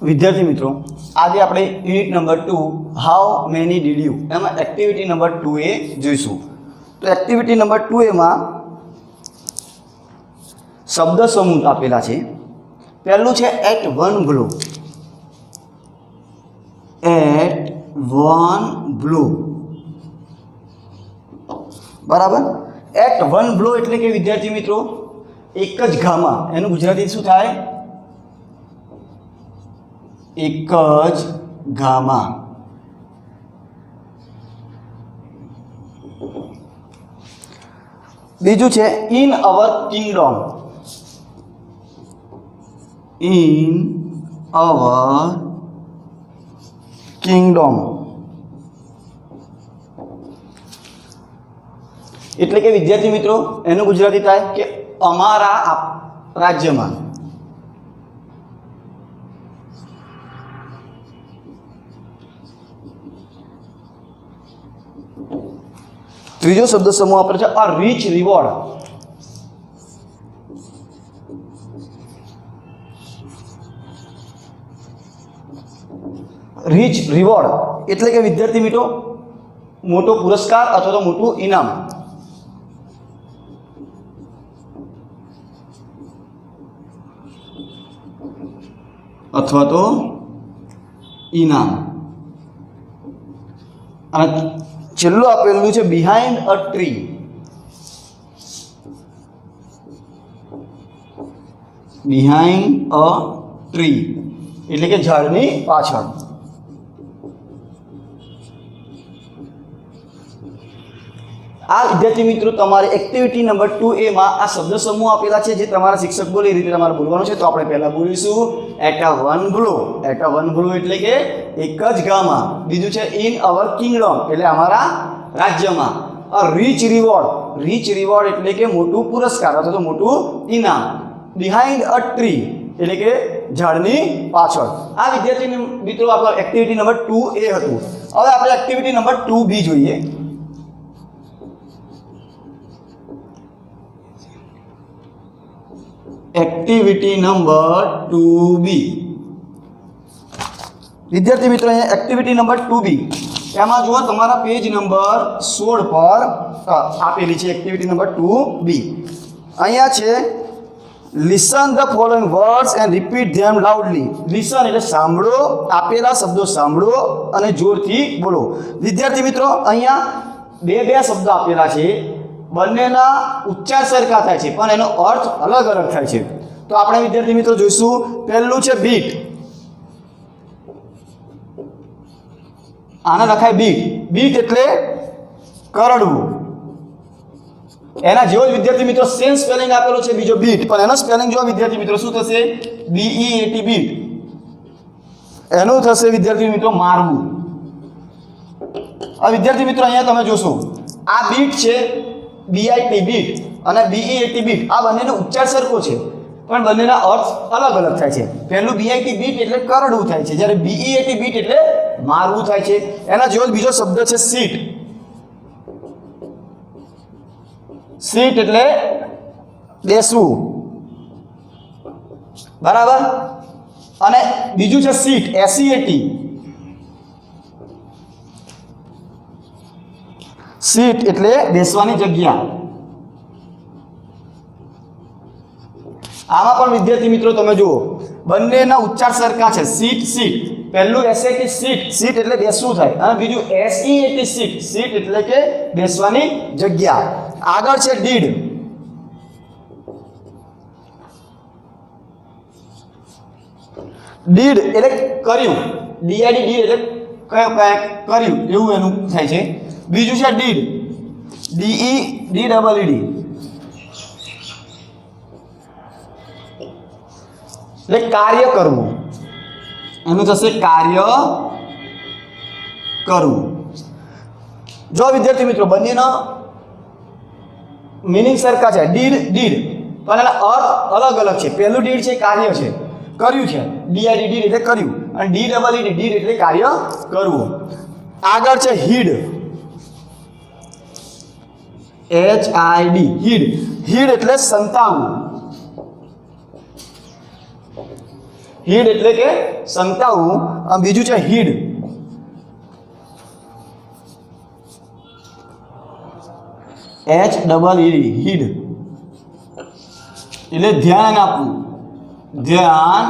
વિદ્યાર્થી મિત્રો, આજે આપણે unit number 2 how many did you એમાં એક્ટિવિટી નંબર 2A જોઈશું. તો એક્ટિવિટી નંબર 2A માં શબ્દ સમૂહ આપેલા છે. પહેલું છે at one blow. At one blow, બરાબર. એટ વન બ્લો એટલે કે વિદ્યાર્થી મિત્રો એક જ ઘામાં, એનું ગુજરાતી શું થાય? એક જ ઘામાં. બીજું છે in our kingdom. In our Kingdom એટલે કે વિદ્યાર્થી મિત્રો એનું ગુજરાતી થાય કે અમારા રાજ્યમાં. ત્રીજો શબ્દ સમૂહ આપણે છે a rich reward. Rich reward એટલે કે વિદ્યાર્થી મિત્રો મોટો પુરસ્કાર અથવા તો મોટું ઇનામ. અથવા તો ઇનામ. અને છેલ્લું આપેલું છે behind a tree. Behind a tree એટલે કે ઝાડની પાછળ. આ વિદ્યાર્થી મિત્રો તમારે એક્ટિવિટી નંબર 2A માં આ શબ્દ સમૂહ આપેલા છે જે તમારા શિક્ષક બોલે એ રીતે તમારે બોલવાનું છે. તો આપણે પહેલા બોલીશું at a one blow. At a one blow એટલે કે એક જ ગામમાં. બીજું છે ઇન અવર કિંગડમ એટલે અમારા રાજ્યમાં. A rich reward. Rich reward એટલે કે મોટું પુરસ્કાર અથવા તો મોટું ઇનામ. બિહાઇન્ડ અ ટ્રી એટલે કે ઝાડની પાછળ. આ વિદ્યાર્થી મિત્રો આપણો એક્ટિવિટી નંબર 2A હતું. હવે આપણે એક્ટિવિટી નંબર 2B જોઈએ. Activity number 2B. વિદ્યાર્થી મિત્રો અહીંયા એક્ટિવિટી નંબર 2B એમાં જુઓ તમારા પેજ નંબર 16 પર આપેલી છે એક્ટિવિટી નંબર 2B. અહીંયા છે listen the following words and repeat them loudly. Listen એટલે સાંભળો, આપેલા શબ્દો સાંભળો અને જોરથી બોલો. વિદ્યાર્થી મિત્રો અહીંયા બે શબ્દો આપેલા છે, બંનેના ઉચ્ચાર સરખા થાય છે પણ એનો અર્થ અલગ અલગ થાય છે. તો આપણે વિદ્યાર્થી મિત્રો જોઈશું. પહેલું છે બીટ. આને લખાય બીટ. બીટ એટલે કરડવું. એના જેવો જ વિદ્યાર્થી મિત્રો સેમ સ્પેલિંગ આપેલો છે બીજો બીટ, પણ એનો સ્પેલિંગ જો વિદ્યાર્થી મિત્રો શું થશે? BEAT bit. એનું થશે વિદ્યાર્થી મિત્રો મારવું. આ વિદ્યાર્થી મિત્રો અહીંયા તમે જોશો આ બીટ છે BIT બીટ અને BEAT બીટ. આ બંનેનો ઉચ્ચાર સરખો છે પણ બંનેના અર્થ અલગ અલગ થાય છે. પહેલું BIT બીટ એટલે કરડવું થાય છે, જ્યારે BEAT બીટ એટલે મારવું થાય છે. એના જેવો જ બીજો શબ્દ છે સીટ. સીટ એટલે બેસવું, બરાબર. અને બીજું છે સીટ, SEAT. સીટ એટલે બેસવાની જગ્યા. આમાં પણ વિદ્યાર્થી મિત્રો તમે જુઓ બંનેના ઉચ્ચાર સરખા છે. Seat seat. પહેલું SAT સીટ. સીટ એટલે બેસવું થાય. અને બીજું SEAT સીટ. સીટ એટલે કે બેસવાની જગ્યા. આગળ છે ડીડ. ડીડ એટલે કર્યું. DID ડીડ એટલે કર્યું એવું એનું થાય છે. બીજું છે ડીડ. DEED એટલે કાર્ય કરવું. એનું થશે કાર્ય કરવું. જો વિદ્યાર્થી મિત્રો બંનેનો મીનિંગ સરખા છે, ડીડ ડીડ, પણ એના અર્થ અલગ અલગ છે. પહેલું ડીડ છે કાર્ય છે, કર્યું છે. DID ડીડ એટલે કર્યું અને DEED ડીડ એટલે કાર્ય કરવું. આગળ છે હીડ. HID hid. હીડ એટલે સંતાવવું. હીડ એટલે કે સંતાવું, અને બીજું છે હીડ, HEED, હીડ એટલે ધ્યાન આપવું, ધ્યાન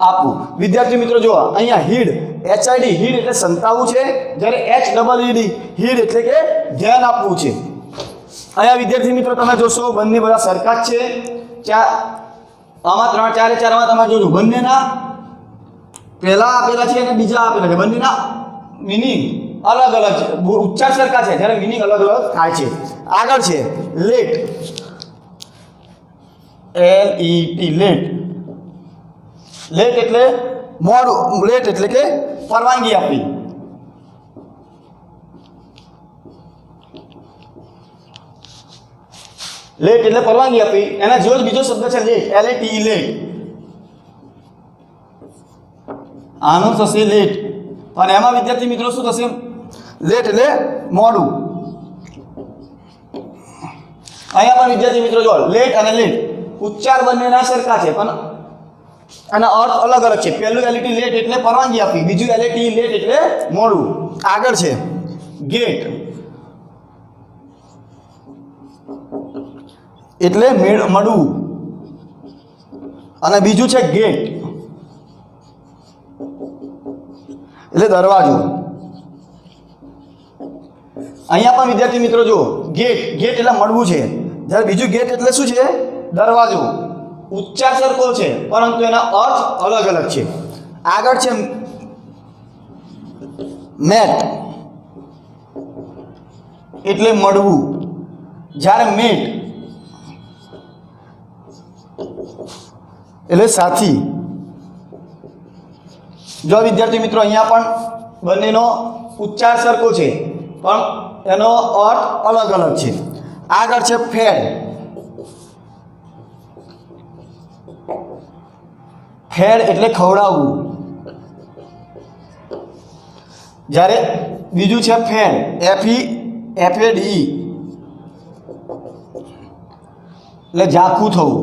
આપવું. વિદ્યાર્થી મિત્રો જો અહીંયા હીડ, HID હીડ એટલે સંતાવું છે, જ્યારે HEED હીડ એટલે કે ધ્યાન આપવું છે. અહીંયા વિદ્યાર્થી મિત્રો તમે જોશો બંને બધા સરખા જ છે. આમાં 3, 4, 4માં તમે જોજો બંનેના પહેલા આપેલા છે અને બીજા આપેલા છે, બંનેના મિનિંગ અલગ અલગ છે, ઉચ્ચાર સરખા છે જ્યારે મિનિંગ અલગ અલગ થાય છે. આગળ છે લેટ, LET, લેટ. લેટ એટલે મોડું, લેટ એટલે કે પરવાનગી આપવી. લેટ એટલે પરવાનગી આપવી. એના જેવો જ બીજો શબ્દ છે લેટ, LATE, લેટ. આનું થશે લેટ, અને એમાં વિદ્યાર્થી મિત્રો શું થશે? લેટ એટલે મોડું. અહીંયા પણ વિદ્યાર્થી મિત્રો જો લેટ અને લેટ ઉચ્ચાર બંનેના સરખા છે, પણ આના અર્થ અલગ અલગ છે. પહેલું LET લેટ એટલે પરવાનગી આપવી, બીજું LATE લેટ એટલે મોડું. આગળ છે ગેટ એટલે મળવું, અને બીજું છે ગેટ એટલે દરવાજો. અહીંયા પણ વિદ્યાર્થી મિત્રો જો ગેટ, ગેટ એટલે મળવું છે, જ્યારે બીજું ગેટ એટલે શું છે? દરવાજો. ઉચ્ચાર સરખો છે પરંતુ એના અર્થ અલગ અલગ છે. આગળ છે મેટ એટલે મળવું, જ્યારે મેટ એટલે સાથી. જો વિદ્યાર્થી મિત્રો અહીંયા પણ બંનેનો ઉચ્ચાર સરખો છે પણ એનો અર્થ અલગ અલગ છે. આગળ છે ફેડ, ફેડ એટલે ખવડાવવું, જ્યારે બીજું છે ફેડ, FED એટલે ઝાખું થવું.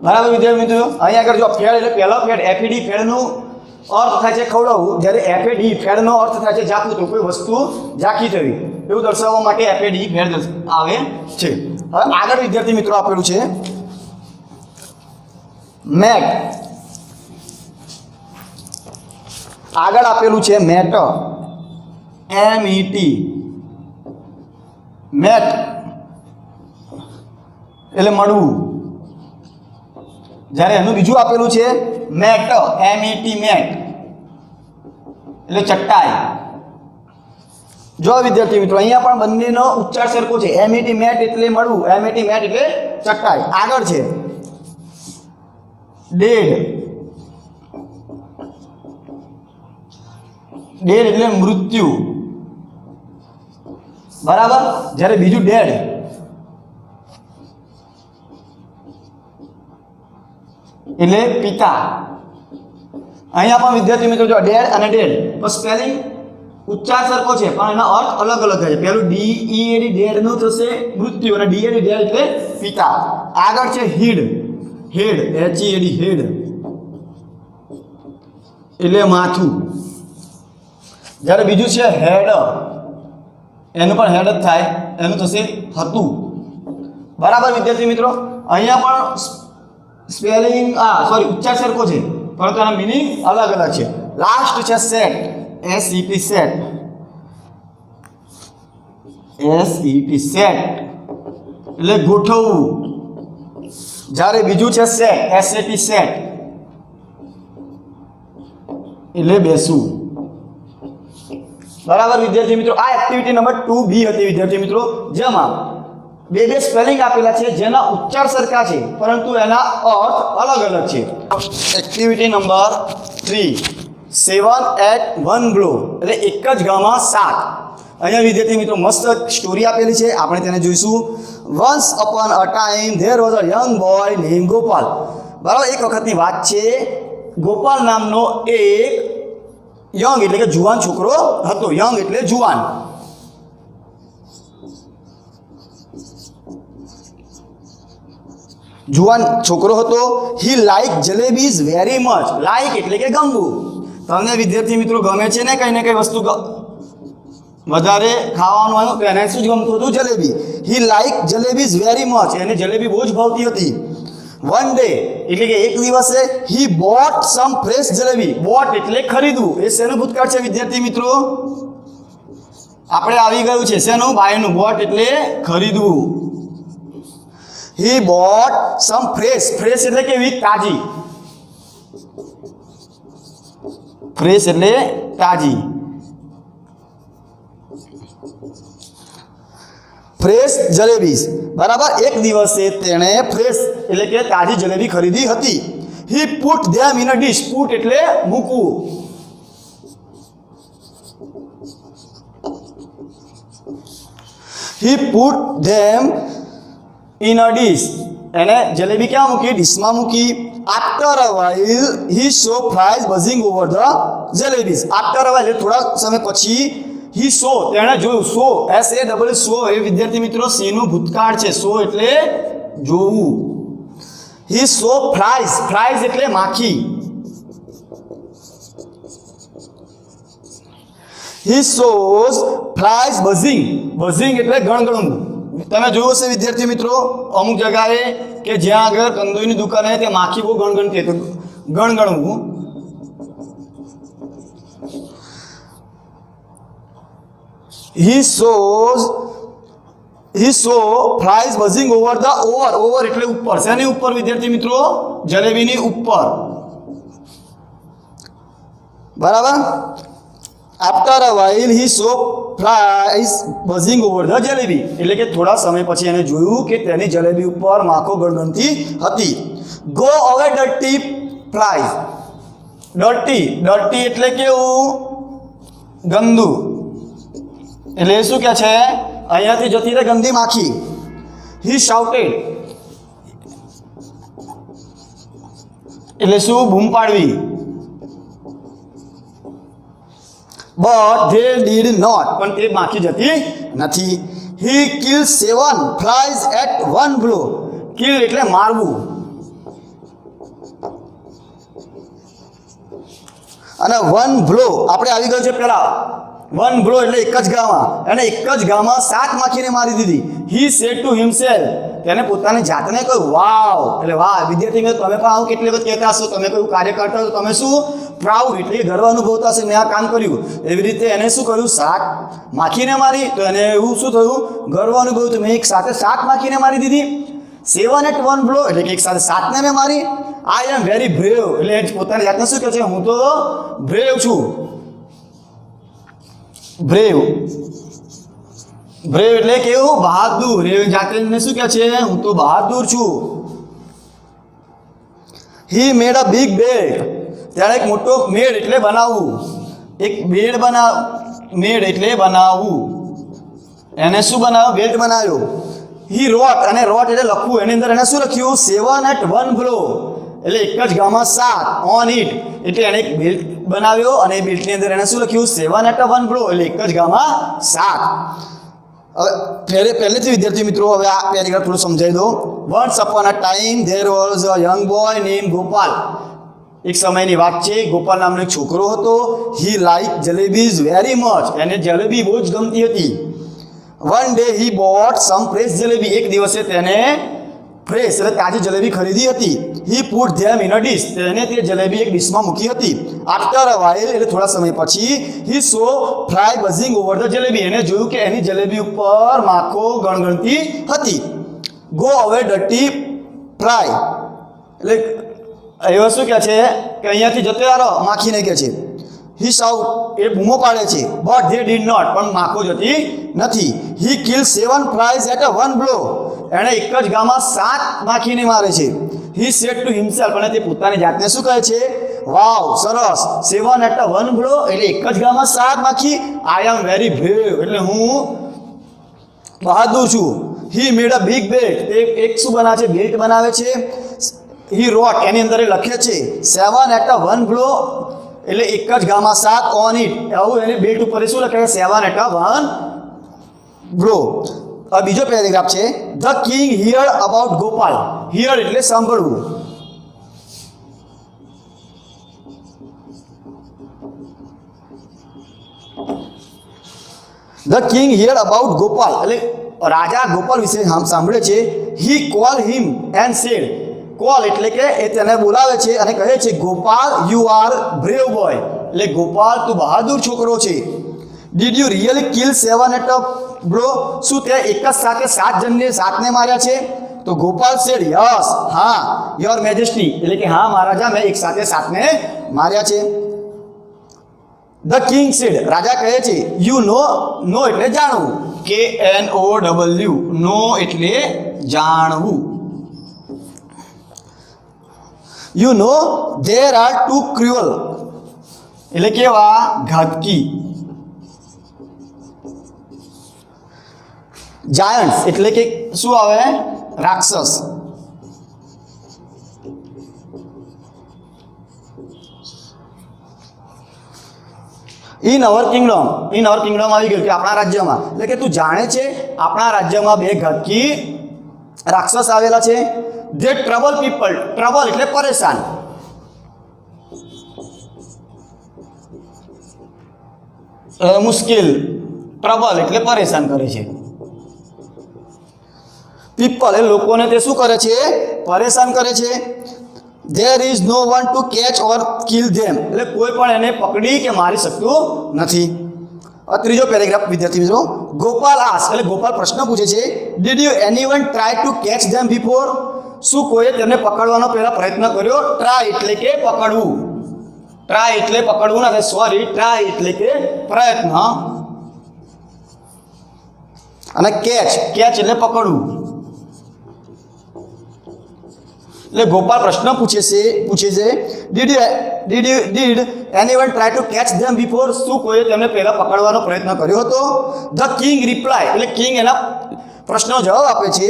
બરાબર વિદ્યાર્થી મિત્રો, અહીંયા આગળ જો ફેડ એટલે પહેલો ફેડ FED ફેડનો અર્થ થાય છે ખવડાવવું, જ્યારે FAD ફેડનો અર્થ થાય છે ઝાખું થવું, કોઈ વસ્તુ ઝાંખી થવી એવું દર્શાવવા માટે FAD ફેડ આવે છે. હવે આગળ વિદ્યાર્થી મિત્રો આપેલું છે મેટ. આગળ આપેલું છે મેટ, MET, મેટ એટલે મળવું, જ્યારે એનું બીજું આપેલું છે મેટ, MET, મેટ એટલે ચટ્ટાઈ. જો વિદ્યાર્થી મિત્રો અહીંયા પણ બંનેનો ઉચ્ચાર સરખો છે, MET મેટ એટલે મળવું, MET મેટ એટલે ચટ્ટાઈ. આગળ છે ડેડ, ડેડ એટલે મૃત્યુ, બરાબર, જ્યારે બીજું ડેડ એટલે પિતા. અહીંયા પણ વિદ્યાર્થી મિત્રો જો ડેડ અને ડેડ પણ સ્પેલિંગ ઉચ્ચાર સરખો છે પણ એના અર્થ અલગ અલગ થાય છે. પહેલું DEAD ડેડ નું થશે મૃત્યુ, અને DED ડેડ એટલે પિતા. આગળ છે હીડ, હેડ, HED હેડ એટલે માથું, જ્યારે બીજું છે હેડ, એનું પણ હેડ જ થાય, એનું થશે હતું. બરાબર વિદ્યાર્થી મિત્રો, અહીંયા પણ સ્પેલિંગ ઉચ્ચાર સરખો છે પરંતુ એના મિનિંગ અલગ અલગ છે. લાસ્ટ છે સેટ, SET સેટ, સેટ એટલે ગોઠવવું, જ્યારે બીજું છે સેટ, SAT સેટ એટલે બેસવું. બરાબર વિદ્યાર્થી મિત્રો, આ એક્ટિવિટી નંબર 2B હતી વિદ્યાર્થી મિત્રો, જેમાં બે સ્પેલિંગ આપેલા છે જેના ઉચ્ચાર સરખા છે પરંતુ એના અર્થ અલગ અલગ છે. એક્ટિવિટી નંબર 3, 7 at 1 blow એટલે એક જ ઘામાં 7. અહીંયા વિદ્યાર્થી મિત્રો મસ્ત સ્ટોરી આપેલી છે, આપણે તેને જોઈશું. Once upon a time there was a young boy name Gopal. બરાબર, એક વખતની વાત છે, ગોપાલ નામનો એક યંગ એટલે કે જુવાન છોકરો હતો. યંગ એટલે જુવાન. જુવાન છોકરો હતો. He like jalebis very much. Like એટલે કે ગમવું. તમને વિદ્યાર્થી મિત્રો ગમે છે ને કઈ ને કઈ વસ્તુ વધારે ખાવાનું આવ્યું તો એને શું જ ગમતું હતું? જલેબી. હી લાઈક જલેબીઝ વેરી મચ. એને જલેબી બહુ જ ભાવતી હતી. વન ડે એટલે કે એક દિવસે he bought some fresh jalebi. Bought એટલે ખરીદવું. એ શેનું ભૂતકાળ છે વિદ્યાર્થી મિત્રો? આપણે આવી ગયું છે શેનું? બાયનું. બોટ એટલે ખરીદવું. He bought some fresh. Fresh એટલે કેવી? તાજી. ફ્રેશ એટલે તાજી. ફ્રેશ જલેબીઝ. બરાબર. એક દિવસે તેણે ફ્રેશ એટલે કે તાજી જલેબી ખરીદી હતી. He put them in a dish. Put એટલે મૂકવું. હી put them in a dish. એને જલેબી ક્યાં મૂકી? ડિશમાં મૂકી. After a while he so flies buzzing over the jalebis. After a while એટલે થોડા સમય પછી હી સો તેણે જોયું. સો SAW સો એ વિદ્યાર્થી મિત્રો સીનું ભૂતકાળ છે. સો એટલે જોવું. હી સો ફ્લાઇઝ. ફ્લાઇઝ એટલે માખી. હી સોઝ ફ્લાઇઝ બઝિંગ. બઝિંગ એટલે ગણગણવું. તમે જોયું હશે વિદ્યાર્થી મિત્રો અમુક જગાએ કે જ્યાં આગળ કંદોઈની દુકાન હોય ત્યાં માખી બહુ ગણગણતી હતી. ગણગણવું. He saw flies buzzing over the over એટલે ઉપર. શેની ઉપર વિદ્યાર્થી મિત્રો? જલેબીની ઉપર. બરાબર. After a while he so flies buzzing over the jalebi એટલે કે થોડા સમય પછી એને જોયું કે તેની જલેબી ઉપર માખો ગણગણતી હતી. ગો અવે ડર્ટી ફ્લાઇઝ. ડર્ટી. ડર્ટી એટલે કેવું? ગંદુ. એટલે શું કે છે? અહીંયાથી જતી રહે ગંદી માખી. હી શાઉટેડ એટલે શું? બૂમ પાડવી. But they did not. પણ તે માખી જતી નથી. He kill 7 flies at one blow. Kill એટલે મારવું. અને વન બ્લો આપણે આવી ગયું છે પહેલા. વન બ્લો એટલે એક જ ગામાં. એને એક જ ગામાં 7 માખીને મારી દીધી. હી સેડ ટુ હિમસેલ્ફ. તેને પોતાની જાતને કહ્યું વાવ એટલે વાહ. વિદ્યાર્થી મિત્રો તમે પણ આવું કેટલી વખત કહેતા હશો? તમે કોઈ કાર્ય કરતા હશો તમે શું? પ્રાઉડ એટલે ગર્વ અનુભવતા હશે મેં આ કામ કર્યું. એવી રીતે એને શું કર્યું? 7 માખીને મારી. તો એને એવું શું થયું? ગર્વ અનુભવ્યું. તો મેં એક સાથે 7 માખીને મારી દીધી. 7 એટ વન બ્લો એટલે કે એક સાથે 7ને મેં મારી. આઈ એમ વેરી બ્રેવ એટલે પોતાની જાતને શું કહે છે? હું તો બ્રેવ છું. બ્રેવ. બ્રેવ એટલે કેવું? બહાદુર. એ જાતને શું કહે છે? હું તો બહાદુર છું. હી મેડ અ બિગ બેડ. ત્યારે એક મોટો મેડ એટલે બનાવવું. એક બેડ મેડ એટલે બનાવવું. એને શું બનાવ્યો? બેડ બનાવ્યો. હી રોટ. અને રોટ એટલે લખવું. એની અંદર એને શું લખ્યું? 7 એટ વન બ્લો એટલે એક જ ગામાં 7 ઓન ઇટ એટલે એને એક બેલ્ટ બનાવ્યો. અને એ બેલ્ટની અંદર એને શું લખ્યું? 7 એટ વન બ્લો એટલે એક જ ગામાં 7. હવે પહેલેથી વિદ્યાર્થી મિત્રો હવે આ પેરેગ્રાફ થોડું સમજાવી દો. Once upon a time there was a young boy name Gopal. એક સમયની વાત છે. ગોપાલ નામનો એક છોકરો હતો. He like jalebis very much. એને જલેબી બહુ જ ગમતી હતી. One day he bought some fresh jalebi. એક દિવસે તેને ફ્રેશ એટલે તાજી જલેબી ખરીદી હતી. He put them in a dish. તેને તે જલેબી એક ડિશમાં મૂકી હતી. આફ્ટર અ વાઇલ એટલે થોડા સમય પછી he so fly buzzing over the jalebi. એને જોયું કે એની જલેબી ઉપર માખો ગણગણતી હતી. ગો અવે ડર્ટી ફ્લાય એટલે એવા શું કહે છે કે અહીંયાથી જતો રહો માખીને કહે છે. હી શાઉટ એ બૂમો પાડે છે. બટ ધે ડીડ નોટ પણ માખો જતી નથી. He kill 7 flies at a one blow. એણે એક જ ગામાં 7 માખીને મારે છે. He said to himself. અને તે પોતાની જાતને શું કહે છે? વાવ સરસ. 7 એટ અ વન બ્લો એટલે એક જ ગામાં 7 માખી. આઈ એમ વેરી બ્રેવ એટલે હું બહાદુર છું. હી મેડ અ બિગ બેલ્ટ. તે એક શું બનાવે છે? બેલ્ટ બનાવે છે. હી રોટ એની અંદર એ લખે છે 7 એટ અ વન બ્લો એટલે એક જ ગામાં 7 ઓન ઇટ. આવું એને બેલ્ટ ઉપર શું લખે? 7 એટ અ વન બ્લો. હવે બીજો પેરેગ્રાફ છે, the king heard about Gopal. Heard એટલે સાંભળવું. The king heard about Gopal એટલે રાજા ગોપાલ વિશે સાંભળે છે. He call him and said. Call એટલે કે એ તેને બોલાવે છે અને કહે છે, Gopal you are brave boy. એટલે ગોપાલ તું બહાદુર છોકરો છે. Did you really kill 7 at a blow. શું તે એક જ સાથે 7 જણને સાથને માર્યા છે? તો ગોપાલ સેડ યસ, હા, યોર મેજેસ્ટી એટલે કે હા મહારાજા, મેં એક સાથે 7ને માર્યા છે. ધ કિંગ સેડ રાજા કહે છે, યુ નો. નો એટલે જાણવું, KNOW. નો એટલે જાણવું. You know there are two cruel એટલે કેવા ઘાતકી. જાયન્ટ્સ એટલે કે શું આવે? રાક્ષસ. In our kingdom. In our kingdom આવી ગયું કે આપણા રાજ્યમાં. એટલે કે તું જાણે છે આપણા રાજ્યમાં 2 ઘાતકી રાક્ષસ આવેલા છે. જે ટ્રબલ પીપલ. ટ્રબલ એટલે પરેશાન. મુશ્કેલ. ટ્રબલ એટલે પરેશાન કરે છે. પીપલ એ લોકોને તે શું કરે છે? પરેશાન કરે છે. There is no one to catch or kill them એટલે કોઈ પણ એને પકડી કે મારી શકતું નથી. ત્રીજો પેરેગ્રાફ વિદ્યાર્થી મિત્રો, ગોપાલ આસ્ક એટલે ગોપાલ પ્રશ્ન પૂછે છે, did you anyone try to catch them before. શું કોઈએ તેમને પકડવાનો પહેલા પ્રયત્ન કર્યો? ટ્રાય એટલે કે પકડવું. ટ્રાય એટલે પકડવું નથી, સોરી, ટ્રાય એટલે કે પ્રયત્ન. અને કેચ એટલે પકડવું. એટલે ગોપાલ પ્રશ્ન પૂછે છે did anyone try to catch them before. શું કોઈએ તેમને પહેલા પકડવાનો પ્રયત્ન કર્યો હતો? ધ કિંગ રિપ્લાય એટલે કિંગ એના પ્રશ્નનો જવાબ આપે છે,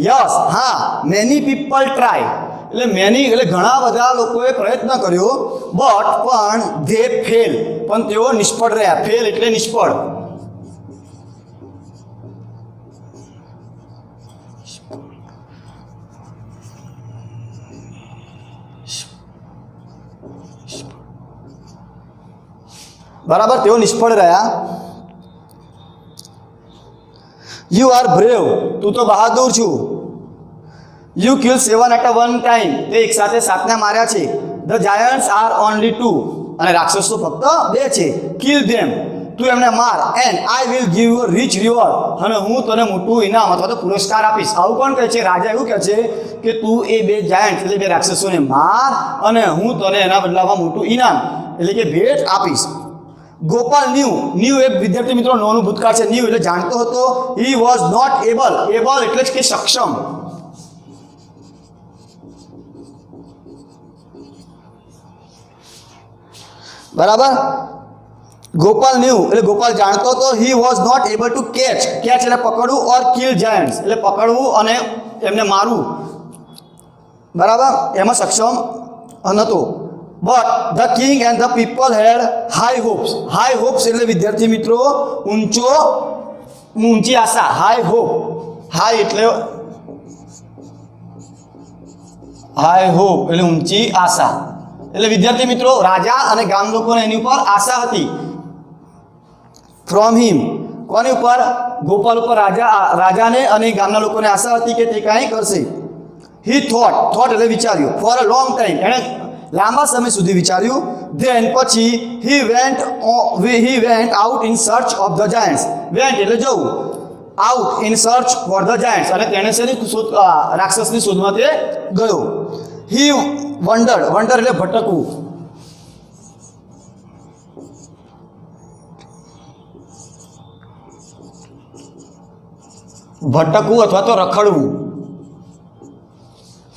યસ, હા, મેની પીપલ ટ્રાય એટલે મેની એટલે ઘણા બધા લોકોએ પ્રયત્ન કર્યો, બટ પણ ધે ફેલ પણ તેઓ નિષ્ફળ રહ્યા. ફેલ એટલે નિષ્ફળ. બરાબર, તેઓ નિષ્ફળ રહ્યા. યુ આર બ્રેવ તું તો બહાદુર છું. You kill 7 at a one time તે એક સાથે 7ને માર્યા છે. ધ જાયન્ટ્સ આર ઓનલી 2 અને રાક્ષસો ફક્ત 2 છે. કિલ ધેમ તું એમને માર. And I will give you rich reward અને હું તને મોટું ઇનામ અથવા તો પુરસ્કાર આપીશ. આવું કોણ કહે છે? રાજા એવું કહે છે કે તું એ 2 જાયન્ટ એટલે 2 રાક્ષસોને માર અને હું તને એના બદલામાં મોટું ઇનામ એટલે કે ભેટ આપીશ. ગોપાલ ન્યૂ એક વિદ્યાર્થી મિત્રો નોનું ભૂતકાળ છે. ન્યૂ એટલે જાણતો હતો. He was not able. Able એટલે કે સક્ષમ. બરાબર, ગોપાલ ન્યૂ એટલે ગોપાલ જાણતો હતો. He was not able to catch. Catch એટલે પકડવું. ઓર કિલ જાયન્ટ્સ એટલે પકડવું અને એમને મારવું. બરાબર, એમાં સક્ષમ નહોતો. But the king and the people had high hopes. High hopes એટલે વિદ્યાર્થી મિત્રો ઊંચી આશા. High hope. હાઈ એટલે ઊંચી આશા. એટલે વિદ્યાર્થી મિત્રો રાજા અને ગામ લોકોને એની ઉપર આશા હતી. ફ્રોમ હિમ કોની ઉપર? ગોપાલ ઉપર રાજાને અને ગામના લોકોને આશા હતી કે તે કાંઈ કરશે. હી થોટ એટલે વિચાર્યું. ફોર અ લોંગ ટાઈમ એણે લાંબા સમય સુધી વિચાર્યું. ધેન પછી he went out in search of the Giants. Vent એટલે જવું. Out in search for the Giants અને તેણે રાક્ષસની શોધમાં તે ગયો. હી વન્ડર એટલે ભટકવું. ભટકવું અથવા તો રખડવું.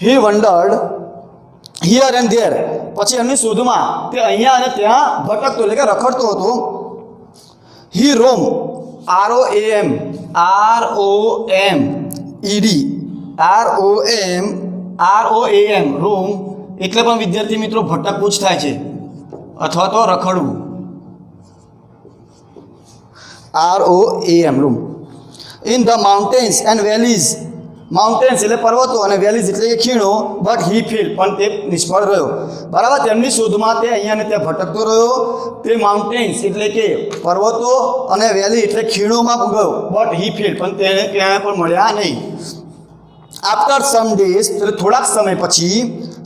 હી વન્ડર્ડ હિયર એન્ડ ધેર પછી એમની શોધમાં તે અહીંયા અને ત્યાં ભટકતો એટલે કે રખડતો હતો. હી રોમ ROAM રોમ એટલે પણ વિદ્યાર્થી મિત્રો ભટકવું જ થાય છે અથવા તો રખડવું. ROAM roam. In the mountains and valleys, mountains એટલે પર્વતો અને વેલીઝ એટલે કે ખીણો, બટ હી ફેલ, પણ તે નિષ્ફળ રહ્યો. બરાબર, તેમની શોધમાં તે અહીંયા ને ત્યાં ભટકતો રહ્યો. તે માઉન્ટેન્સ એટલે કે પર્વતો અને વેલી એટલે ખીણોમાં ગયો, બટ હી ફેલ, પણ તેને ક્યાંય પણ મળ્યા નહીં. આફ્ટર સમ ડેઝ એટલે થોડાક સમય પછી,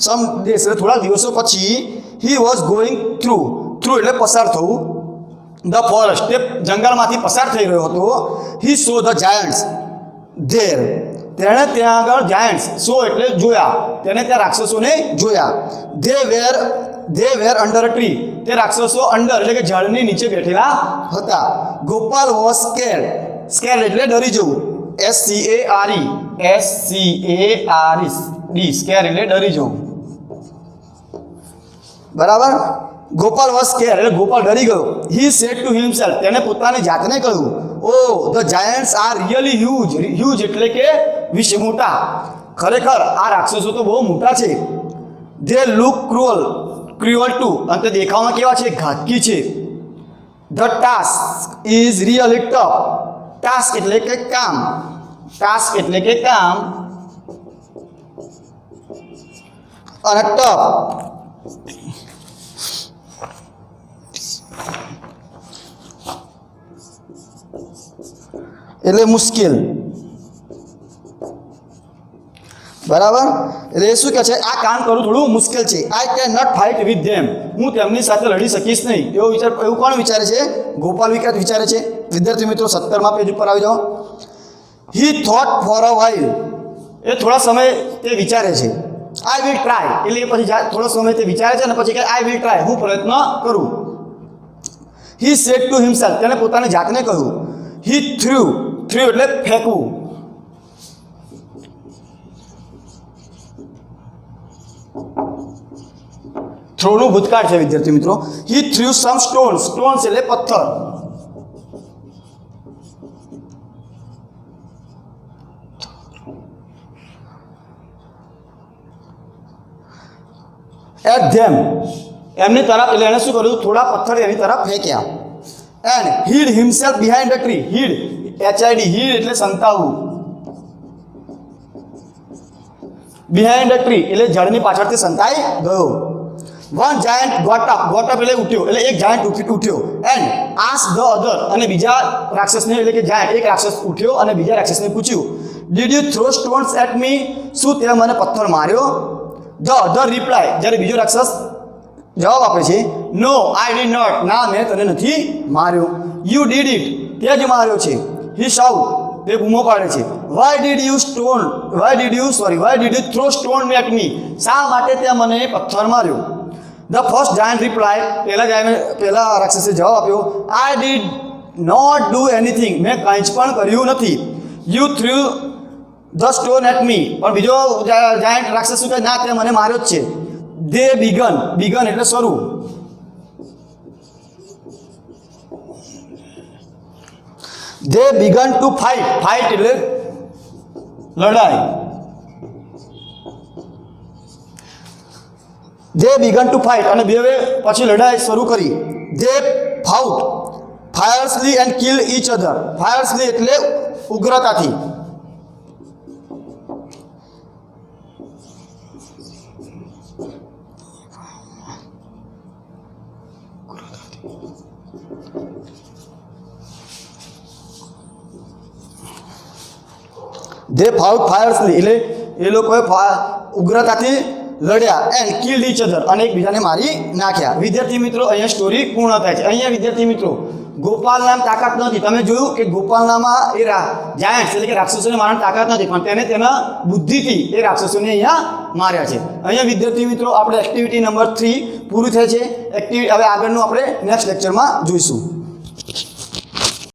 સમ ડેઝ એટલે થોડાક દિવસો પછી, હી વોઝ ગોઈંગ થ્રુ એટલે પસાર થવું, ધ ફોરેસ્ટ તે જંગલમાંથી પસાર થઈ રહ્યો હતો. હી સો ધ જાયન્ટ્સ ધેર, તેણે ત્યાં આગળ જાયન્ટ્સ, સો એટલે જોયા, તેને ત્યાં રાક્ષસોને જોયા. They were under a tree, તે રાક્ષસો અંડર એટલે કે ઝાડની નીચે બેઠેલા હતા. ગોપાલ વોઝ સ્કેર્ડ એટલે ડરી જવું, SCARD સ્કેર એટલે ડરી જવું. બરાબર, ગોપાલ વોઝ સ્કેર એટલે ગોપાલ ડરી ગયો. હી સેડ ટુ હિમસેલ્ફ, તેને પોતાની જાતને કહ્યું, oh the giants are really huge એટલે કે વિશ મોટા, ખરેખર આ રાક્ષસો તો બહુ મોટા છે. ધે લુક ક્રુઅલ ટુ, અને તે દેખાવમાં કેવા છે, ઘાતકી છે. The task is really tough, task એટલે કે કામ, ટાસ્ક એટલે કે કામ અને ટફ એટલે મુશ્કેલ. બરાબર, એટલે શું કહે છે, આ કામ કરવું થોડું મુશ્કેલ છે. I can not fight with them, હું તેમની સાથે લડી શકીશ નહીં. એવું કોણ વિચારે છે? ગોપાલ વિચારે છે. વિદ્યાર્થી મિત્રો 17મા પેજ ઉપર આવી જાઓ. He thought for a while, એ થોડા સમય તે વિચારે છે. આઈ વિલ ટ્રાય એટલે પછી થોડો સમય તે વિચારે છે અને પછી કહે આઈ વિલ ટ્રાય, હું પ્રયત્ન કરું. હી સેડ ટુ હિમસેલ્ફ, તેને પોતાની જાતને કહ્યું. હી થ્રુ એટલે ફેંકવું. થ્રોનું ભૂતકાળ છે વિદ્યાર્થી મિત્રો. હી થ્રુ સમ સ્ટોન્સ એટલે પથ્થર. એટ ધેમ, એમની તરફ, એટલે એને શું કર્યું, થોડા પથ્થર એની તરફ ફેંક્યા. And hid himself behind a tree, hid hid એટલે સંતાવવું, બિહાઇન્ડ અ ટ્રી એટલે ઝાડની પાછળથી સંતાઈ ગયો. વન જાયન્ટ ગોટ અપ એટલે ઉઠ્યો, એટલે એક જાયન્ટ ઉઠ્યો. એન્ડ આસ્ક ધ અધર, અને બીજા રાક્ષસને એટલે કે જાયન્ટ એક રાક્ષસ ઉઠ્યો અને બીજા રાક્ષસને પૂછ્યું, did you throw stones at me, શું તે મને પથ્થર માર્યો? ધ અધર રિપ્લાય, જ્યારે બીજો રાક્ષસ જવાબ આપે છે, નો આઈ ડીડ નોટ, ના મેં તને નથી માર્યો. યુ ડીડ ઇટ, તે જ માર્યો છે. હી શાઉટ, તે બૂમો પાડે છે. Why did you throw stone at me, શા માટે તે મને પથ્થર માર્યો? ધ ફર્સ્ટ જાયન્ટ રિપ્લાય, પહેલા રાક્ષસે જવાબ આપ્યો, I did not do anything, મેં કંઈ જ પણ કર્યું નથી. You threw the stone at me, પણ બીજો જાયન્ટ રાક્ષસ શું કહે, ના તે મને માર્યો જ છે. ધે બિગન એટલે શરૂ. ધે બિગન ટુ ફાઇટ એટલે લડાઈ. ધે બિગન ટુ ફાઇટ, અને બે પછી લડાઈ શરૂ કરી. They fought fiercely and kill each other, fiercely એટલે ઉગ્રતાથી. ધે ફાઉટ ફાયર્સલી એટલે એ લોકોએ ઉગ્રતાથી લડ્યા. એન્ડ કિલ્ડ ઈચ અધર, અને એકબીજાને મારી નાખ્યા. વિદ્યાર્થી મિત્રો અહીંયા સ્ટોરી પૂર્ણ થાય છે. અહીંયા વિદ્યાર્થી મિત્રો ગોપાલનામાં તાકાત નથી. તમે જોયું કે ગોપાલનામાં એ જાયન્ટ્સ એટલે કે રાક્ષસોને મારવાની તાકાત નથી, પણ તેને તેના બુદ્ધિથી એ રાક્ષસોને અહીંયા માર્યા છે. અહીંયા વિદ્યાર્થી મિત્રો આપણે એક્ટિવિટી નંબર 3 પૂરું થાય છે. હવે આગળનું આપણે નેક્સ્ટ લેક્ચરમાં જોઈશું.